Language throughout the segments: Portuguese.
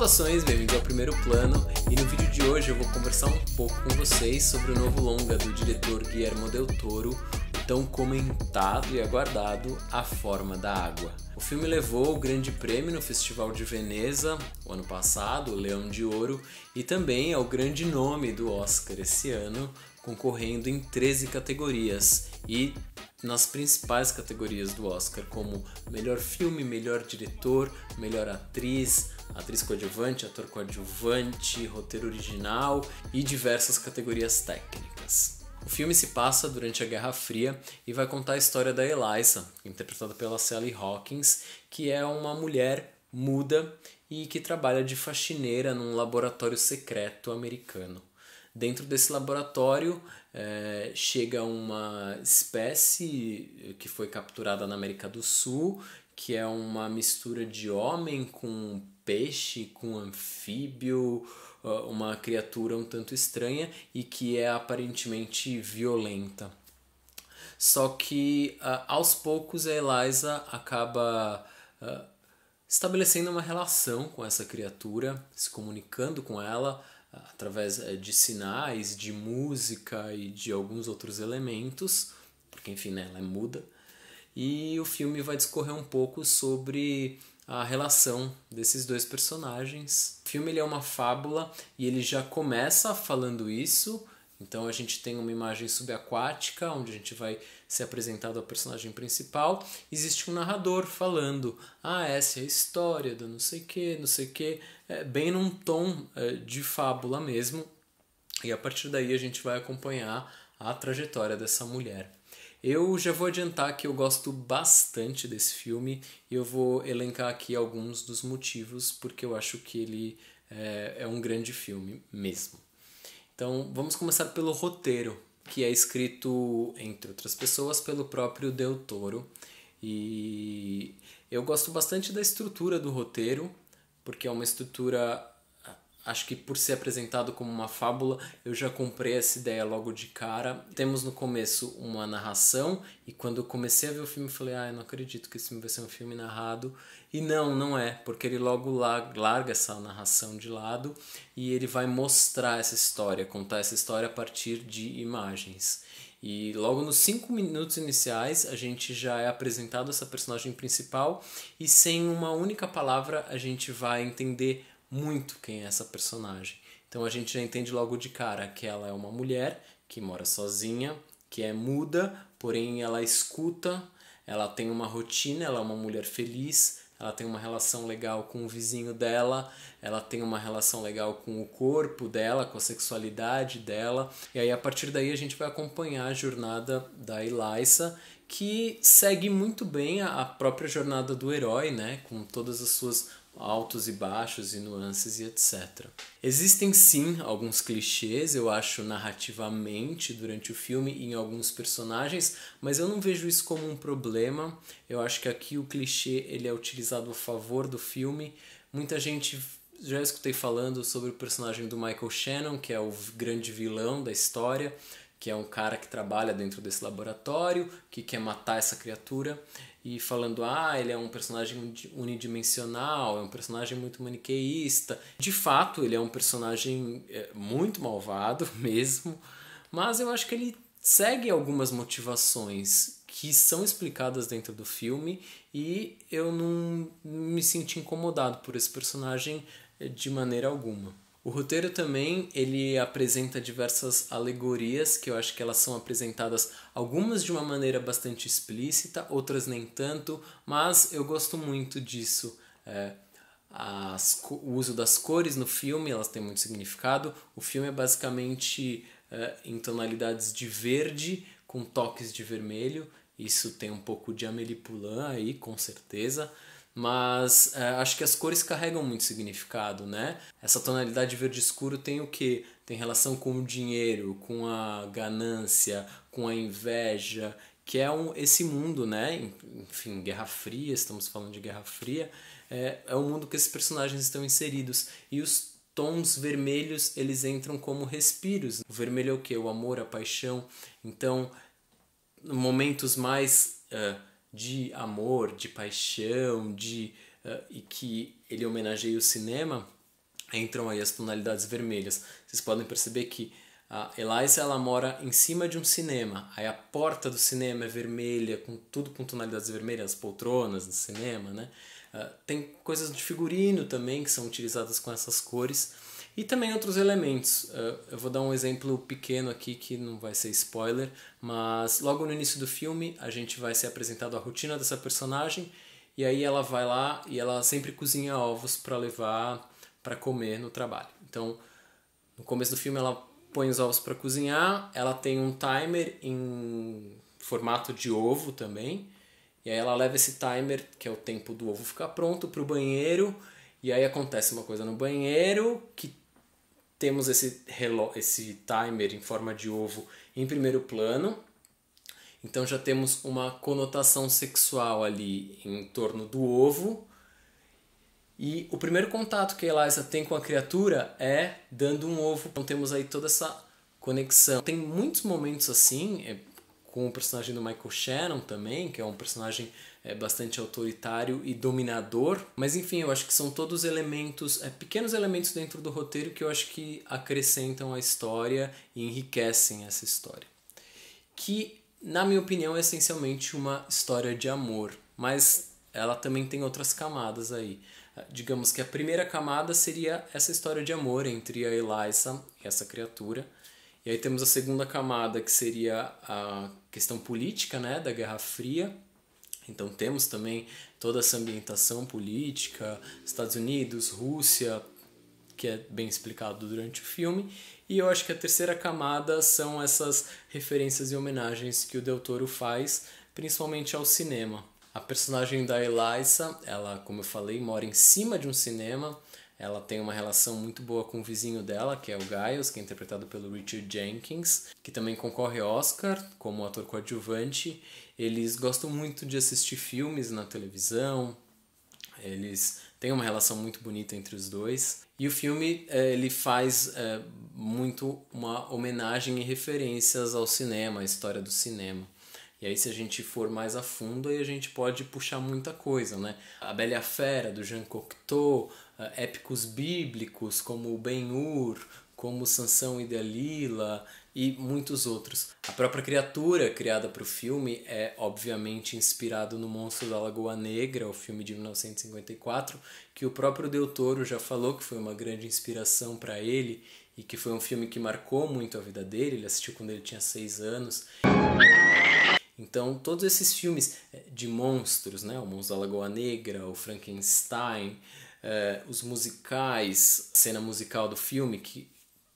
Saudações, bem-vindos ao Primeiro Plano, e no vídeo de hoje eu vou conversar um pouco com vocês sobre o novo longa do diretor Guillermo del Toro, o tão comentado e aguardado A Forma da Água. O filme levou o grande prêmio no Festival de Veneza, o ano passado, o Leão de Ouro, e também é o grande nome do Oscar esse ano, concorrendo em 13 categorias e nas principais categorias do Oscar, como melhor filme, melhor diretor, melhor atriz, atriz coadjuvante, ator coadjuvante, roteiro original e diversas categorias técnicas. O filme se passa durante a Guerra Fria e vai contar a história da Eliza, interpretada pela Sally Hawkins, que é uma mulher muda e que trabalha de faxineira num laboratório secreto americano. Dentro desse laboratório chega uma espécie que foi capturada na América do Sul, que é uma mistura de homem com peixe, com anfíbio, uma criatura um tanto estranha e que é aparentemente violenta. Só que aos poucos a Eliza acaba estabelecendo uma relação com essa criatura, se comunicando com ela através de sinais, de música e de alguns outros elementos, porque enfim, né, ela é muda. E o filme vai discorrer um pouco sobre a relação desses dois personagens. O filme ele é uma fábula e ele já começa falando isso. Então a gente tem uma imagem subaquática, onde a gente vai ser apresentado ao personagem principal. Existe um narrador falando, essa é a história do não sei o que, não sei o que, bem num tom de fábula mesmo. E a partir daí a gente vai acompanhar a trajetória dessa mulher. Eu já vou adiantar que eu gosto bastante desse filme e eu vou elencar aqui alguns dos motivos porque eu acho que ele é um grande filme mesmo. Então vamos começar pelo roteiro, que é escrito, entre outras pessoas, pelo próprio Del Toro. E eu gosto bastante da estrutura do roteiro, porque é uma estrutura, acho que por ser apresentado como uma fábula, eu já comprei essa ideia logo de cara. Temos no começo uma narração, e quando eu comecei a ver o filme eu falei, eu não acredito que esse filme vai ser um filme narrado. E não é, porque ele logo larga essa narração de lado e ele vai mostrar essa história, contar essa história a partir de imagens. E logo nos 5 minutos iniciais a gente já é apresentado essa personagem principal e sem uma única palavra a gente vai entender muito quem é essa personagem. Então a gente já entende logo de cara que ela é uma mulher que mora sozinha, que é muda, porém ela escuta, ela tem uma rotina, ela é uma mulher feliz, ela tem uma relação legal com o vizinho dela, ela tem uma relação legal com o corpo dela, com a sexualidade dela. E aí a partir daí a gente vai acompanhar a jornada da Eliza, que segue muito bem a própria jornada do herói, né? Com todas as suas altos e baixos e nuances e etc. Existem sim alguns clichês, eu acho, narrativamente durante o filme em alguns personagens, mas eu não vejo isso como um problema. Eu acho que aqui o clichê ele é utilizado a favor do filme. Muita gente já escutei falando sobre o personagem do Michael Shannon, que é o grande vilão da história, que é um cara que trabalha dentro desse laboratório, que quer matar essa criatura, e falando, ele é um personagem unidimensional, é um personagem muito maniqueísta. De fato, ele é um personagem muito malvado mesmo, mas eu acho que ele segue algumas motivações que são explicadas dentro do filme e eu não me senti incomodado por esse personagem de maneira alguma. O roteiro também ele apresenta diversas alegorias que eu acho que elas são apresentadas algumas de uma maneira bastante explícita, outras nem tanto, mas eu gosto muito disso. O uso das cores no filme, elas têm muito significado. O filme é basicamente em tonalidades de verde com toques de vermelho. Isso tem um pouco de Amélie Poulain aí, com certeza. Mas acho que as cores carregam muito significado, né? Essa tonalidade verde escuro tem o quê? Tem relação com o dinheiro, com a ganância, com a inveja, que é esse mundo, né? Enfim, Guerra Fria, estamos falando de Guerra Fria, é o mundo que esses personagens estão inseridos. E os tons vermelhos, eles entram como respiros. O vermelho é o quê? O amor, a paixão. Então, momentos mais de amor, de paixão, e que ele homenageia o cinema, entram aí as tonalidades vermelhas. Vocês podem perceber que a Eliza, ela mora em cima de um cinema, aí a porta do cinema é vermelha, tudo com tonalidades vermelhas, as poltronas do cinema, né? Tem coisas de figurino também que são utilizadas com essas cores e também outros elementos. Eu vou dar um exemplo pequeno aqui que não vai ser spoiler, mas logo no início do filme a gente vai ser apresentado a rotina dessa personagem e aí ela vai lá e ela sempre cozinha ovos para levar para comer no trabalho. Então, no começo do filme ela põe os ovos para cozinhar, ela tem um timer em formato de ovo também, e aí ela leva esse timer, que é o tempo do ovo ficar pronto, para o banheiro, e aí acontece uma coisa no banheiro, que temos esse timer em forma de ovo em primeiro plano, então já temos uma conotação sexual ali em torno do ovo, e o primeiro contato que a Eliza tem com a criatura é dando um ovo. Então temos aí toda essa conexão. Tem muitos momentos assim, com o personagem do Michael Shannon também, que é um personagem bastante autoritário e dominador. Mas enfim, eu acho que são todos elementos, pequenos elementos dentro do roteiro que eu acho que acrescentam a história e enriquecem essa história. Que, na minha opinião, é essencialmente uma história de amor, mas ela também tem outras camadas aí. Digamos que a primeira camada seria essa história de amor entre a Eliza e essa criatura. E aí temos a segunda camada, que seria a questão política, né, da Guerra Fria. Então temos também toda essa ambientação política, Estados Unidos, Rússia, que é bem explicado durante o filme. E eu acho que a terceira camada são essas referências e homenagens que o Del Toro faz, principalmente ao cinema. A personagem da Eliza, ela, como eu falei, mora em cima de um cinema. Ela tem uma relação muito boa com o vizinho dela, que é o Giles, que é interpretado pelo Richard Jenkins, que também concorre ao Oscar como ator coadjuvante. Eles gostam muito de assistir filmes na televisão, eles têm uma relação muito bonita entre os dois. E o filme ele faz muito uma homenagem e referências ao cinema, à história do cinema. E aí, se a gente for mais a fundo, aí a gente pode puxar muita coisa, né? A Bela e a Fera, do Jean Cocteau, épicos bíblicos como o Ben-Hur, como Sansão e Dalila e muitos outros. A própria criatura criada para o filme é obviamente inspirado no Monstro da Lagoa Negra, o filme de 1954, que o próprio Del Toro já falou que foi uma grande inspiração para ele e que foi um filme que marcou muito a vida dele. Ele assistiu quando ele tinha 6 anos. Então, todos esses filmes de monstros, né? O Monstro da Lagoa Negra, o Frankenstein, os musicais, a cena musical do filme que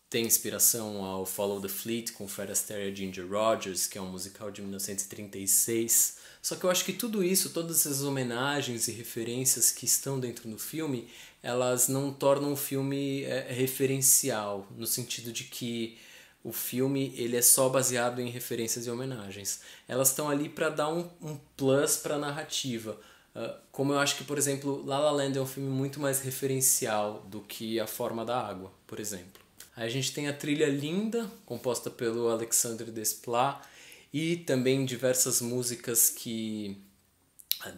tem inspiração ao Follow the Fleet com Fred Astaire e Ginger Rogers, que é um musical de 1936. Só que eu acho que tudo isso, todas essas homenagens e referências que estão dentro do filme, elas não tornam o filme referencial, no sentido de que o filme ele é só baseado em referências e homenagens. Elas estão ali para dar um plus para a narrativa. Como eu acho que, por exemplo, La La Land é um filme muito mais referencial do que A Forma da Água, por exemplo. Aí a gente tem a trilha linda, composta pelo Alexandre Desplat, e também diversas músicas que,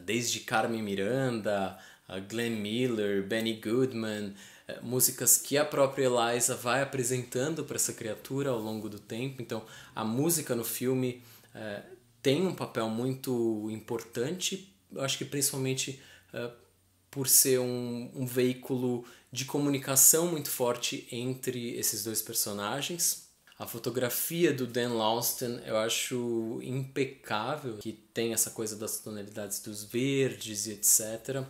desde Carmen Miranda, Glenn Miller, Benny Goodman, músicas que a própria Eliza vai apresentando para essa criatura ao longo do tempo. Então a música no filme tem um papel muito importante, eu acho que principalmente por ser um veículo de comunicação muito forte entre esses dois personagens. A fotografia do Dan Laustsen eu acho impecável, que tem essa coisa das tonalidades dos verdes e etc.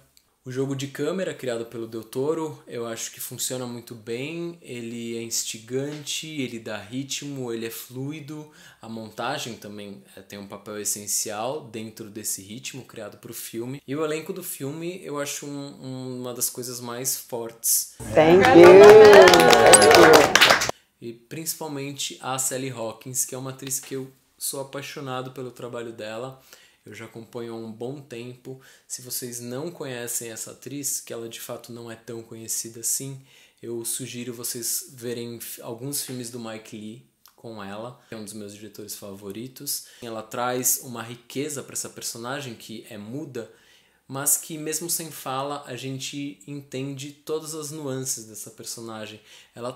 O jogo de câmera criado pelo Del Toro eu acho que funciona muito bem, ele é instigante, ele dá ritmo, ele é fluido. A montagem também tem um papel essencial dentro desse ritmo criado para o filme. E o elenco do filme eu acho uma das coisas mais fortes. Thank you! E principalmente a Sally Hawkins, que é uma atriz que eu sou apaixonado pelo trabalho dela. Eu já acompanho há um bom tempo. Se vocês não conhecem essa atriz, que ela de fato não é tão conhecida assim, eu sugiro vocês verem alguns filmes do Mike Leigh com ela, que é um dos meus diretores favoritos. Ela traz uma riqueza para essa personagem que é muda, mas que mesmo sem fala a gente entende todas as nuances dessa personagem. Ela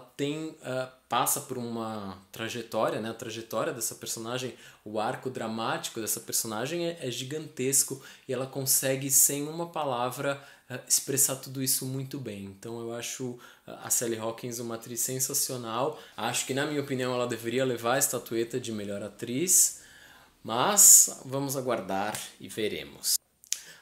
passa por uma trajetória, né? A trajetória dessa personagem, o arco dramático dessa personagem é gigantesco e ela consegue, sem uma palavra, expressar tudo isso muito bem. Então eu acho a Sally Hawkins uma atriz sensacional. Acho que, na minha opinião, ela deveria levar a estatueta de melhor atriz, mas vamos aguardar e veremos.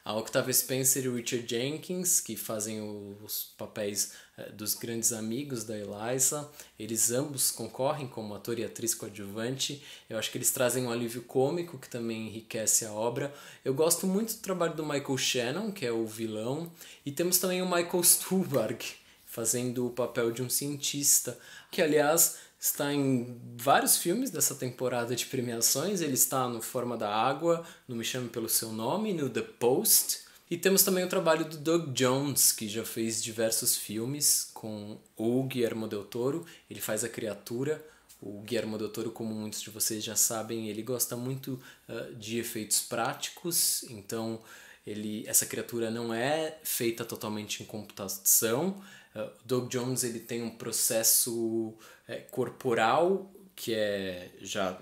A Octavia Spencer e o Richard Jenkins, que fazem os papéis dos grandes amigos da Eliza, eles ambos concorrem como ator e atriz coadjuvante. Eu acho que eles trazem um alívio cômico que também enriquece a obra. Eu gosto muito do trabalho do Michael Shannon, que é o vilão, e temos também o Michael Stuhlbarg, fazendo o papel de um cientista, que, aliás, está em vários filmes dessa temporada de premiações. Ele está no Forma da Água, no Me Chame Pelo Seu Nome, no The Post. E temos também o trabalho do Doug Jones, que já fez diversos filmes com o Guillermo del Toro. Ele faz a criatura. O Guillermo del Toro, como muitos de vocês já sabem, ele gosta muito de efeitos práticos. Então, essa criatura não é feita totalmente em computação. O Doug Jones ele tem um processo corporal que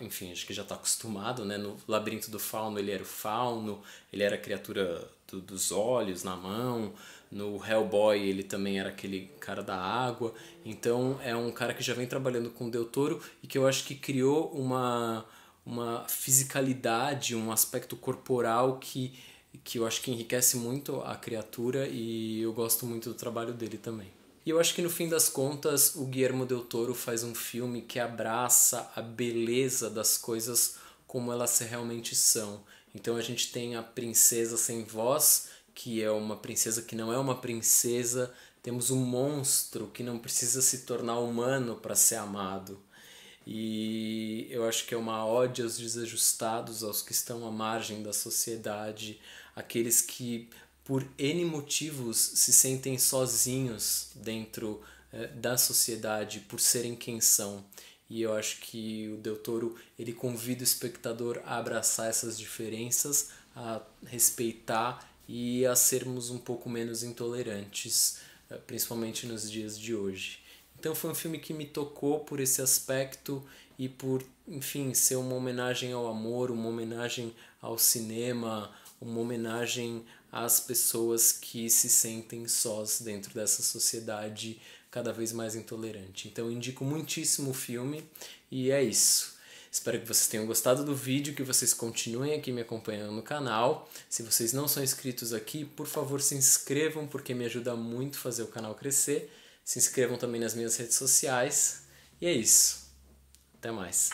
enfim, acho que já está acostumado, né? No Labirinto do Fauno ele era o fauno, ele era a criatura dos olhos na mão. No Hellboy ele também era aquele cara da água. Então é um cara que já vem trabalhando com o Del Toro e que eu acho que criou uma fisicalidade, um aspecto corporal que eu acho que enriquece muito a criatura, e eu gosto muito do trabalho dele também. E eu acho que no fim das contas o Guillermo del Toro faz um filme que abraça a beleza das coisas como elas realmente são. Então a gente tem a princesa sem voz, que é uma princesa que não é uma princesa. Temos um monstro que não precisa se tornar humano para ser amado. E eu acho que é uma ode aos desajustados, aos que estão à margem da sociedade, aqueles que por N motivos se sentem sozinhos dentro da sociedade por serem quem são. E eu acho que o Del Toro ele convida o espectador a abraçar essas diferenças, a respeitar e a sermos um pouco menos intolerantes, principalmente nos dias de hoje. Então foi um filme que me tocou por esse aspecto e por, enfim, ser uma homenagem ao amor, uma homenagem ao cinema, uma homenagem às pessoas que se sentem sós dentro dessa sociedade cada vez mais intolerante. Então eu indico muitíssimo o filme e é isso. Espero que vocês tenham gostado do vídeo, que vocês continuem aqui me acompanhando no canal. Se vocês não são inscritos aqui, por favor se inscrevam, porque me ajuda muito a fazer o canal crescer. Se inscrevam também nas minhas redes sociais. E é isso. Até mais.